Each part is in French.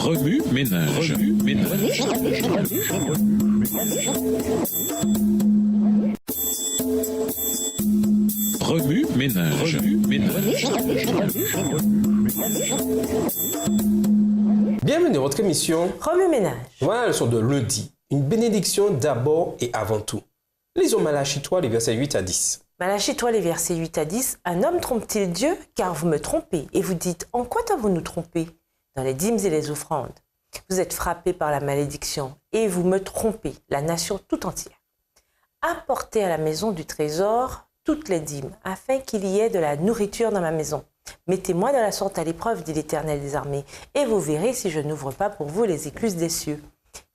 Remue ménage. Remue ménage. Bienvenue dans votre émission Remue ménage. Voilà la leçon de lundi. Une bénédiction d'abord et avant tout. Lisons Malachie 3, les versets 8 à 10. Malachie 3, les versets 8 à 10. Un homme trompe-t-il Dieu? Car vous me trompez. Et vous dites, en quoi avons-nous trompé? Dans les dîmes et les offrandes. Vous êtes frappés par la malédiction et vous me trompez, la nation tout entière. Apportez à la maison du trésor toutes les dîmes, afin qu'il y ait de la nourriture dans ma maison. Mettez-moi de la sorte à l'épreuve, dit l'Éternel des armées, et vous verrez si je n'ouvre pas pour vous les écluses des cieux,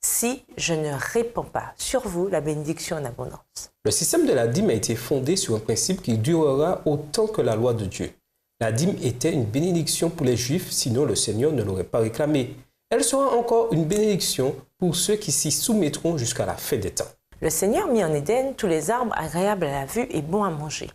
si je ne répands pas sur vous la bénédiction en abondance. Le système de la dîme a été fondé sur un principe qui durera autant que la loi de Dieu. La dîme était une bénédiction pour les Juifs, sinon le Seigneur ne l'aurait pas réclamée. Elle sera encore une bénédiction pour ceux qui s'y soumettront jusqu'à la fin des temps. Le Seigneur mit en Éden tous les arbres agréables à la vue et bons à manger.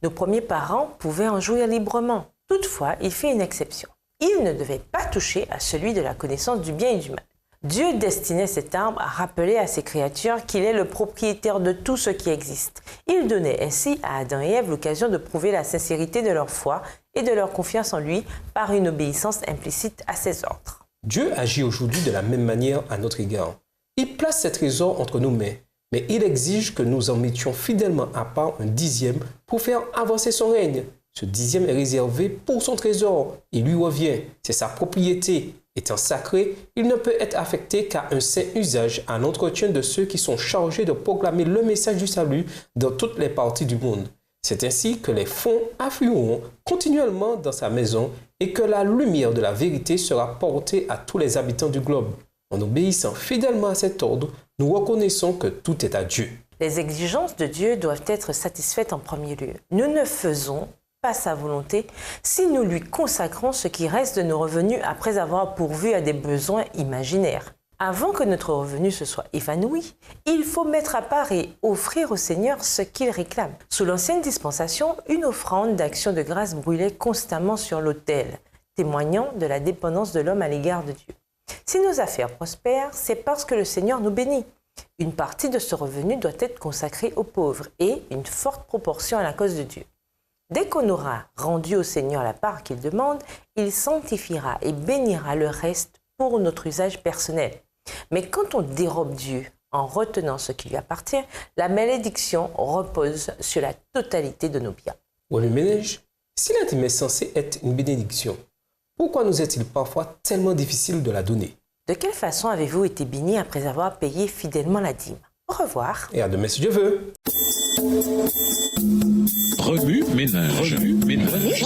Nos premiers parents pouvaient en jouir librement. Toutefois, il fit une exception. Il ne devait pas toucher à celui de la connaissance du bien et du mal. Dieu destinait cet arbre à rappeler à ses créatures qu'il est le propriétaire de tout ce qui existe. Il donnait ainsi à Adam et Ève l'occasion de prouver la sincérité de leur foi et de leur confiance en lui par une obéissance implicite à ses ordres. Dieu agit aujourd'hui de la même manière à notre égard. Il place ses trésors entre nos mains, mais il exige que nous en mettions fidèlement à part un dixième pour faire avancer son règne. Ce dixième est réservé pour son trésor. Il lui revient. C'est sa propriété. Étant sacré, il ne peut être affecté qu'à un saint usage à l'entretien de ceux qui sont chargés de proclamer le message du salut dans toutes les parties du monde. C'est ainsi que les fonds afflueront continuellement dans sa maison et que la lumière de la vérité sera portée à tous les habitants du globe. En obéissant fidèlement à cet ordre, nous reconnaissons que tout est à Dieu. Les exigences de Dieu doivent être satisfaites en premier lieu. Nous ne faisons pas sa volonté si nous lui consacrons ce qui reste de nos revenus après avoir pourvu à des besoins imaginaires. Avant que notre revenu se soit évanoui, il faut mettre à part et offrir au Seigneur ce qu'il réclame. Sous l'ancienne dispensation, une offrande d'action de grâce brûlait constamment sur l'autel, témoignant de la dépendance de l'homme à l'égard de Dieu. Si nos affaires prospèrent, c'est parce que le Seigneur nous bénit. Une partie de ce revenu doit être consacrée aux pauvres et une forte proportion à la cause de Dieu. Dès qu'on aura rendu au Seigneur la part qu'il demande, il sanctifiera et bénira le reste pour notre usage personnel. Mais quand on dérobe Dieu en retenant ce qui lui appartient, la malédiction repose sur la totalité de nos biens. Remue ménage, si la dîme est censée être une bénédiction, pourquoi nous est-il parfois tellement difficile de la donner? De quelle façon avez-vous été béni après avoir payé fidèlement la dîme? Au revoir. Et à demain si Dieu veut. Remue ménage. Remue ménage.